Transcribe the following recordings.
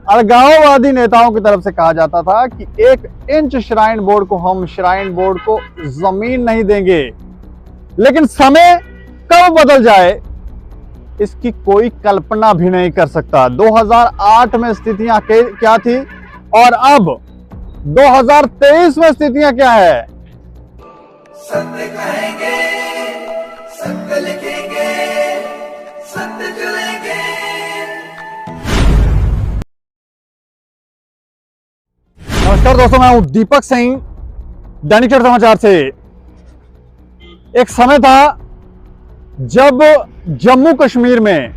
अलगाववादी नेताओं की तरफ से कहा जाता था कि 1 इंच श्राइन बोर्ड को हम श्राइन बोर्ड को जमीन नहीं देंगे। लेकिन समय कब बदल जाए इसकी कोई कल्पना भी नहीं कर सकता। 2008 में स्थितियां क्या थी और अब 2023 में स्थितियां क्या है। सत्य कहेंगे, सत्य लिखेंगे, सत्य चलेंगे। नमस्कार दोस्तों, मैं हूं दीपक सिंह, दैनिक समाचार से। एक समय था जब जम्मू कश्मीर में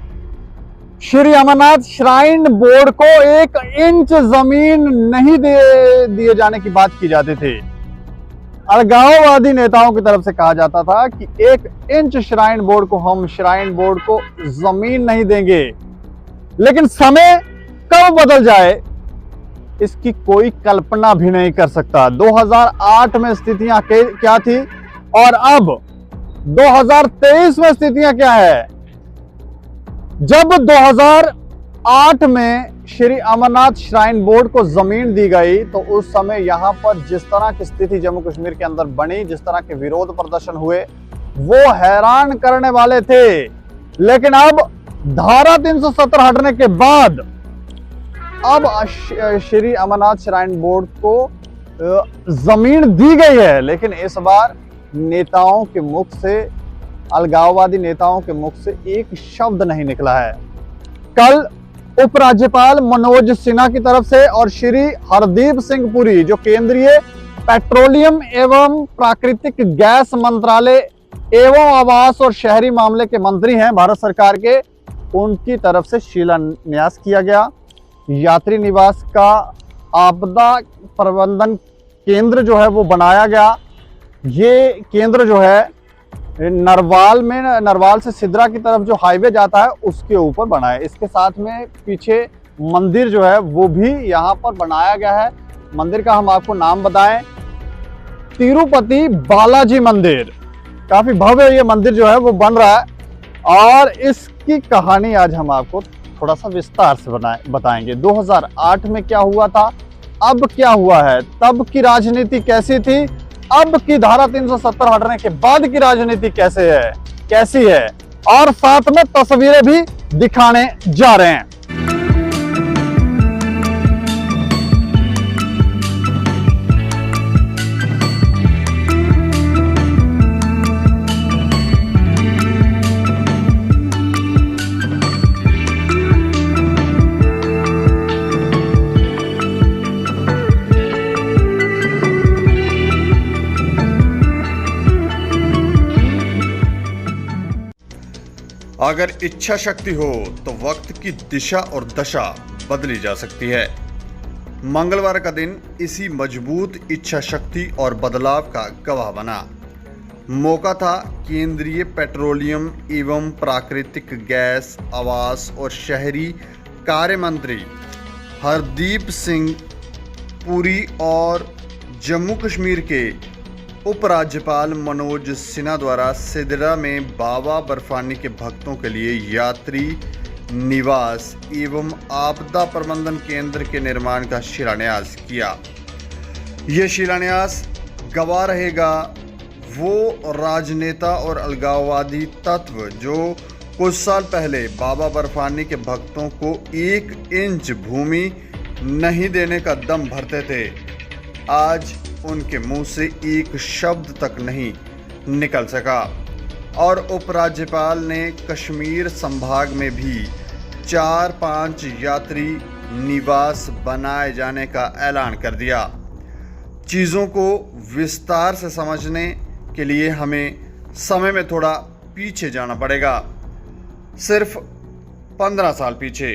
श्री अमरनाथ श्राइन बोर्ड को 1 इंच जमीन नहीं दिए जाने की बात की जाती थी। अलगाववादी नेताओं की तरफ से कहा जाता था कि 1 इंच श्राइन बोर्ड को हम श्राइन बोर्ड को जमीन नहीं देंगे। लेकिन समय कब बदल जाए इसकी कोई कल्पना भी नहीं कर सकता। 2008 में स्थितियां क्या थी और अब 2023 में स्थितियां क्या है। जब 2008 में श्री अमरनाथ श्राइन बोर्ड को जमीन दी गई तो उस समय यहां पर जिस तरह की स्थिति जम्मू कश्मीर के अंदर बनी, जिस तरह के विरोध प्रदर्शन हुए, वो हैरान करने वाले थे। लेकिन अब धारा 370 हटने के बाद अब श्री अमरनाथ श्राइन बोर्ड को जमीन दी गई है। लेकिन इस बार नेताओं के मुख से, अलगाववादी नेताओं के मुख से एक शब्द नहीं निकला है। कल उपराज्यपाल मनोज सिन्हा की तरफ से और श्री हरदीप सिंह पुरी, जो केंद्रीय पेट्रोलियम एवं प्राकृतिक गैस मंत्रालय एवं आवास और शहरी मामले के मंत्री हैं भारत सरकार के, उनकी तरफ से शिलान्यास किया गया। यात्री निवास का आपदा प्रबंधन केंद्र जो है वो बनाया गया। ये केंद्र जो है नरवाल से सिद्रा की तरफ जो हाईवे जाता है उसके ऊपर बना है। इसके साथ में पीछे मंदिर जो है वो भी यहाँ पर बनाया गया है। मंदिर का हम आपको नाम बताएं, तिरुपति बालाजी मंदिर। काफी भव्य ये मंदिर जो है वो बन रहा है और इसकी कहानी आज हम आपको थोड़ा सा विस्तार से बताएंगे। 2008 में क्या हुआ था, अब क्या हुआ है, तब की राजनीति कैसी थी, अब की धारा 370 हटने के बाद की राजनीति कैसी है और साथ में तस्वीरें भी दिखाने जा रहे हैं। अगर इच्छा शक्ति हो तो वक्त की दिशा और दशा बदली जा सकती है। मंगलवार का दिन इसी मजबूत इच्छा शक्ति और बदलाव का गवाह बना। मौका था केंद्रीय पेट्रोलियम एवं प्राकृतिक गैस, आवास और शहरी कार्य मंत्री हरदीप सिंह पुरी और जम्मू कश्मीर के उपराज्यपाल मनोज सिन्हा द्वारा सिद्रा में बाबा बर्फानी के भक्तों के लिए यात्री निवास एवं आपदा प्रबंधन केंद्र के निर्माण का शिलान्यास किया। यह शिलान्यास गवाह रहेगा वो राजनेता और अलगाववादी तत्व जो कुछ साल पहले बाबा बर्फानी के भक्तों को 1 इंच भूमि नहीं देने का दम भरते थे। आज उनके मुंह से एक शब्द तक नहीं निकल सका और उपराज्यपाल ने कश्मीर संभाग में भी 4-5 यात्री निवास बनाए जाने का ऐलान कर दिया। चीज़ों को विस्तार से समझने के लिए हमें समय में थोड़ा पीछे जाना पड़ेगा, सिर्फ 15 साल पीछे।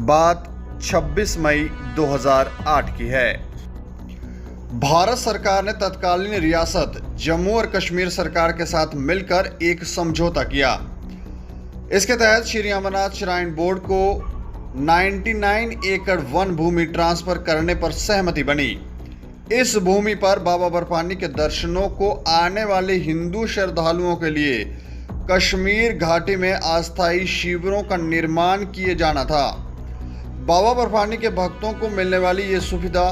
बात 26 मई 2008 की है। भारत सरकार ने तत्कालीन रियासत जम्मू और कश्मीर सरकार के साथ मिलकर एक समझौता किया। इसके तहत श्री अमरनाथ श्राइन बोर्ड को 99 एकड़ वन भूमि ट्रांसफर करने पर सहमति बनी। इस भूमि पर बाबा बर्फानी के दर्शनों को आने वाले हिंदू श्रद्धालुओं के लिए कश्मीर घाटी में अस्थायी शिविरों का निर्माण किए जाना था। बाबा बर्फानी के भक्तों को मिलने वाली ये सुविधा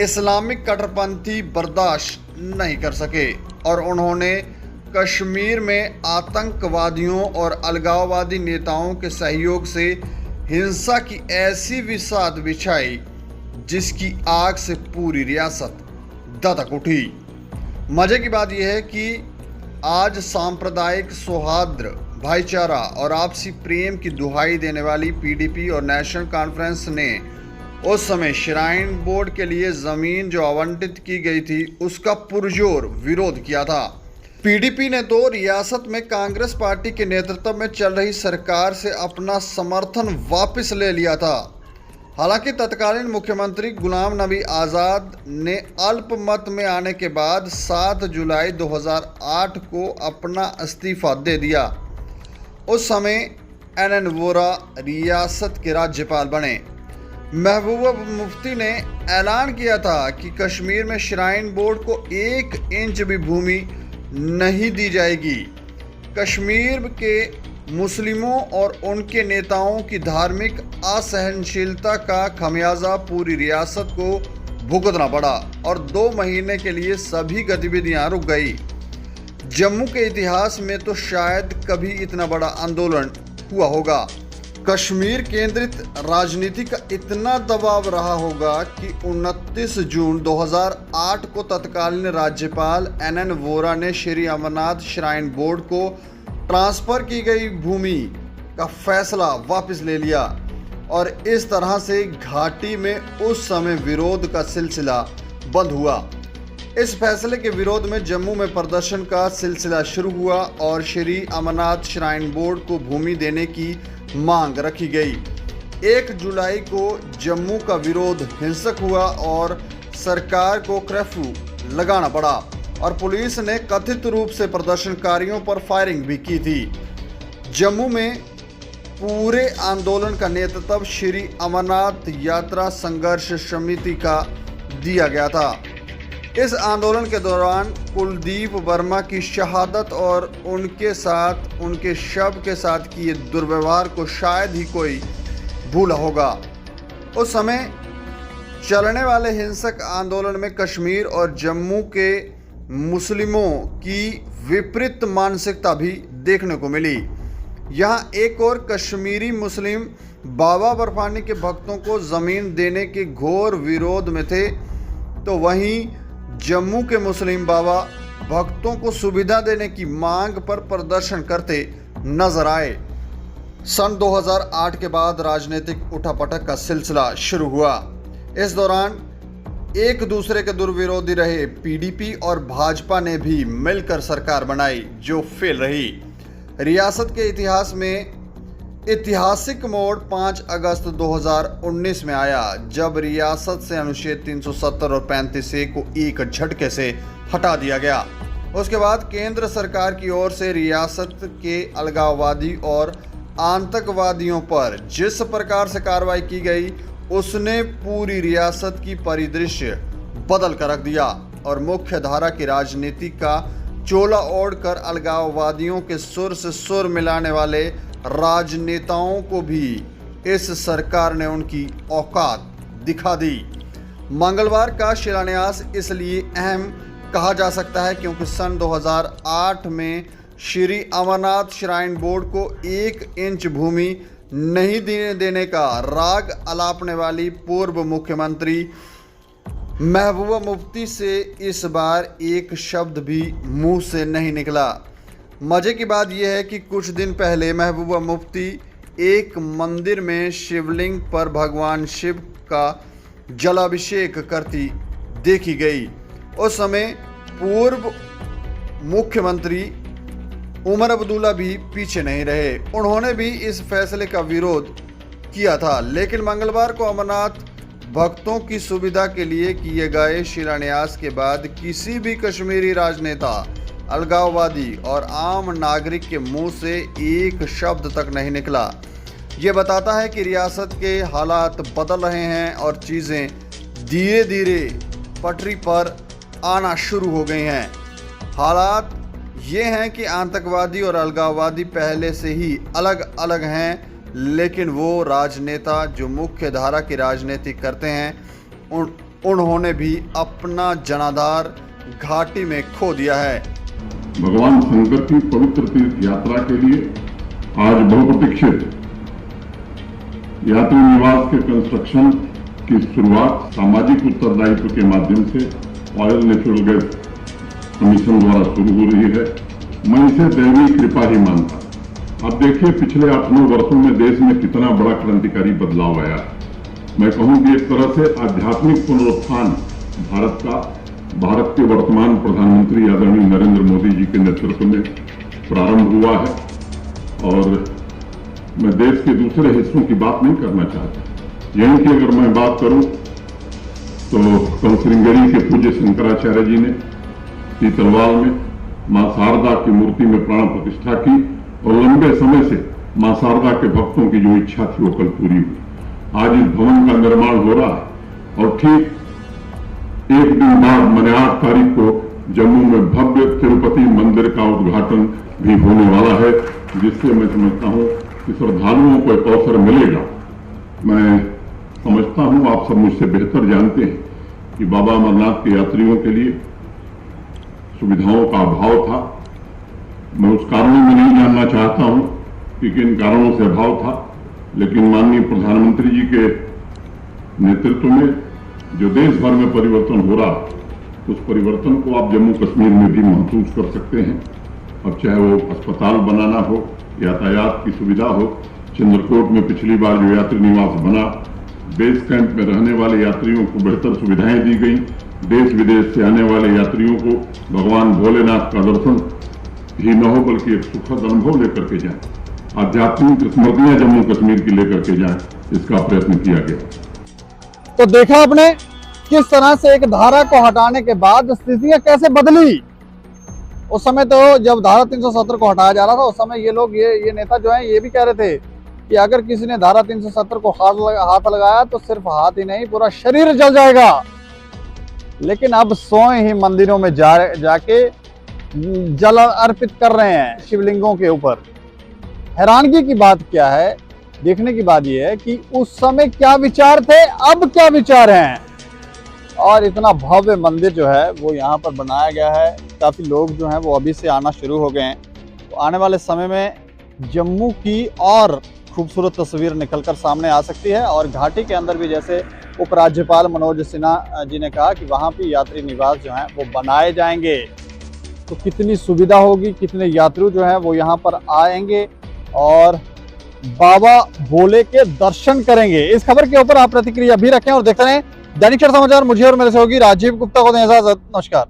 इस्लामिक कट्टरपंथी बर्दाश्त नहीं कर सके और उन्होंने कश्मीर में आतंकवादियों और अलगाववादी नेताओं के सहयोग से हिंसा की ऐसी विसात बिछाई जिसकी आग से पूरी रियासत धधक उठी। मजे की बात यह है कि आज सांप्रदायिक सौहार्द, भाईचारा और आपसी प्रेम की दुहाई देने वाली पीडीपी और नेशनल कॉन्फ्रेंस ने उस समय श्राइन बोर्ड के लिए जमीन जो आवंटित की गई थी उसका पुरजोर विरोध किया था। पीडीपी ने तो रियासत में कांग्रेस पार्टी के नेतृत्व में चल रही सरकार से अपना समर्थन वापस ले लिया था। हालांकि तत्कालीन मुख्यमंत्री गुलाम नबी आज़ाद ने अल्पमत में आने के बाद 7 जुलाई 2008 को अपना इस्तीफा दे दिया। उस समय NN वोरा रियासत के राज्यपाल बने। महबूबा मुफ्ती ने ऐलान किया था कि कश्मीर में श्राइन बोर्ड को 1 इंच भी भूमि नहीं दी जाएगी। कश्मीर के मुस्लिमों और उनके नेताओं की धार्मिक असहनशीलता का खमियाजा पूरी रियासत को भुगतना पड़ा और 2 महीने के लिए सभी गतिविधियां रुक गई। जम्मू के इतिहास में तो शायद कभी इतना बड़ा आंदोलन हुआ होगा। कश्मीर केंद्रित राजनीति का इतना दबाव रहा होगा कि 29 जून 2008 को तत्कालीन राज्यपाल NN वोरा ने श्री अमरनाथ श्राइन बोर्ड को ट्रांसफर की गई भूमि का फैसला वापस ले लिया और इस तरह से घाटी में उस समय विरोध का सिलसिला बंद हुआ। इस फैसले के विरोध में जम्मू में प्रदर्शन का सिलसिला शुरू हुआ और श्री अमरनाथ श्राइन बोर्ड को भूमि देने की मांग रखी गई। 1 जुलाई को जम्मू का विरोध हिंसक हुआ और सरकार को कर्फ्यू लगाना पड़ा और पुलिस ने कथित रूप से प्रदर्शनकारियों पर फायरिंग भी की थी। जम्मू में पूरे आंदोलन का नेतृत्व श्री अमरनाथ यात्रा संघर्ष समिति का दिया गया था। इस आंदोलन के दौरान कुलदीप वर्मा की शहादत और उनके शव के साथ किए दुर्व्यवहार को शायद ही कोई भूला होगा। उस समय चलने वाले हिंसक आंदोलन में कश्मीर और जम्मू के मुस्लिमों की विपरीत मानसिकता भी देखने को मिली। यहाँ एक और कश्मीरी मुस्लिम बाबा बर्फानी के भक्तों को ज़मीन देने के घोर विरोध में थे, तो वहीं जम्मू के मुस्लिम बाबा भक्तों को सुविधा देने की मांग पर प्रदर्शन करते नजर आए। सन 2008 के बाद राजनीतिक उठापटक का सिलसिला शुरू हुआ। इस दौरान एक दूसरे के दुर्विरोधी रहे पीडीपी और भाजपा ने भी मिलकर सरकार बनाई जो फेल रही। रियासत के इतिहास में ऐतिहासिक मोड़ 5 अगस्त 2019 में आया जब रियासत से अनुच्छेद 370 और 35A को एक झटके से हटा दिया गया। उसके बाद केंद्र सरकार की ओर से रियासत के अलगाववादी और आतंकवादियों पर जिस प्रकार से कार्रवाई की गई उसने पूरी रियासत की परिदृश्य बदल कर रख दिया और मुख्य धारा की राजनीति का चोला ओढ़कर अलगाववादियों के सुर से सुर मिलाने वाले राजनेताओं को भी इस सरकार ने उनकी औकात दिखा दी। मंगलवार का शिलान्यास इसलिए अहम कहा जा सकता है क्योंकि सन 2008 में श्री अमरनाथ श्राइन बोर्ड को 1 इंच भूमि नहीं देने का राग अलापने वाली पूर्व मुख्यमंत्री महबूबा मुफ्ती से इस बार एक शब्द भी मुंह से नहीं निकला। मजे की बात यह है कि कुछ दिन पहले महबूबा मुफ्ती एक मंदिर में शिवलिंग पर भगवान शिव का जलाभिषेक करती देखी गई। उस समय पूर्व मुख्यमंत्री उमर अब्दुल्ला भी पीछे नहीं रहे, उन्होंने भी इस फैसले का विरोध किया था। लेकिन मंगलवार को अमरनाथ भक्तों की सुविधा के लिए किए गए शिलान्यास के बाद किसी भी कश्मीरी राजनेता, अलगाववादी और आम नागरिक के मुंह से एक शब्द तक नहीं निकला। ये बताता है कि रियासत के हालात बदल रहे हैं और चीज़ें धीरे धीरे पटरी पर आना शुरू हो गई हैं। हालात ये हैं कि आतंकवादी और अलगाववादी पहले से ही अलग अलग हैं, लेकिन वो राजनेता जो मुख्य धारा की राजनीति करते हैं उन्होंने भी अपना जनाधार घाटी में खो दिया है। भगवान शंकर की पवित्र तीर्थ यात्रा के लिए आज बहुप्रतीक्षित यात्री निवास के कंस्ट्रक्शन की शुरुआत सामाजिक उत्तरदायित्व के माध्यम से ऑयल नेचुरल गैस कमीशन द्वारा शुरू हो रही है। मैं इसे दैवीय कृपा ही मानता। अब देखिए पिछले 8-9 वर्षों में देश में कितना बड़ा क्रांतिकारी बदलाव आया। मैं कहूं कि एक तरह से आध्यात्मिक पुनरुत्थान भारत के वर्तमान प्रधानमंत्री आदरणीय नरेंद्र मोदी जी के नेतृत्व में प्रारंभ हुआ है। और मैं देश के दूसरे हिस्सों की बात नहीं करना चाहता। यहीं की अगर मैं बात करूं तो कल श्रृंगेरी के पूज्य शंकराचार्य जी ने पीतलवाल में मां शारदा की मूर्ति में प्राण प्रतिष्ठा की और लंबे समय से मां शारदा के भक्तों की जो इच्छा थी वो कल पूरी हुई। आज इस भवन का निर्माण हो रहा है और ठीक एक दिन बाद मैंने 8 तारीख को जम्मू में भव्य तिरुपति मंदिर का उद्घाटन भी होने वाला है, जिससे मैं समझता हूं कि श्रद्धालुओं को एक अवसर मिलेगा। मैं समझता हूं आप सब मुझसे बेहतर जानते हैं कि बाबा अमरनाथ के यात्रियों के लिए सुविधाओं का अभाव था। मैं उस कारणों में नहीं जानना चाहता हूं कि किन कारणों से अभाव था, लेकिन माननीय प्रधानमंत्री जी के नेतृत्व में जो देश भर में परिवर्तन हो रहा, उस परिवर्तन को आप जम्मू कश्मीर में भी महसूस कर सकते हैं। अब चाहे वो अस्पताल बनाना हो, यातायात की सुविधा हो, चंद्रकोट में पिछली बार जो यात्री निवास बना, बेस कैंप में रहने वाले यात्रियों को बेहतर सुविधाएं दी गई, देश विदेश से आने वाले यात्रियों को भगवान भोलेनाथ का दर्शन ही न हो बल्कि एक सुखद अनुभव लेकर के जाएं, आध्यात्मिक स्मृतियां जम्मू कश्मीर की लेकर के जाएं, इसका प्रयत्न किया गया। तो देखा आपने किस तरह से एक धारा को हटाने के बाद स्थितियां कैसे बदली। उस समय तो जब धारा 370 को हटाया जा रहा था, उस समय ये लोग ये नेता जो है ये भी कह रहे थे कि अगर किसी ने धारा 370 को हाथ लगाया तो सिर्फ हाथ ही नहीं पूरा शरीर जल जाएगा। लेकिन अब सोए ही मंदिरों में जाके जल अर्पित कर रहे हैं शिवलिंगों के ऊपर। हैरानगी की बात क्या है, देखने की बात यह है कि उस समय क्या विचार थे, अब क्या विचार हैं। और इतना भव्य मंदिर जो है वो यहाँ पर बनाया गया है। काफ़ी लोग जो हैं वो अभी से आना शुरू हो गए हैं। तो आने वाले समय में जम्मू की और खूबसूरत तस्वीर निकलकर सामने आ सकती है। और घाटी के अंदर भी जैसे उपराज्यपाल मनोज सिन्हा जी ने कहा कि वहाँ भी यात्री निवास जो हैं वो बनाए जाएंगे। तो कितनी सुविधा होगी, कितने यात्री जो हैं वो यहाँ पर आएंगे और बाबा भोले के दर्शन करेंगे। इस खबर के ऊपर आप प्रतिक्रिया भी रखें और देखते रहें दैनिक समाचार। मुझे और मेरे सहयोगी राजीव गुप्ता को दें इजाजत। नमस्कार।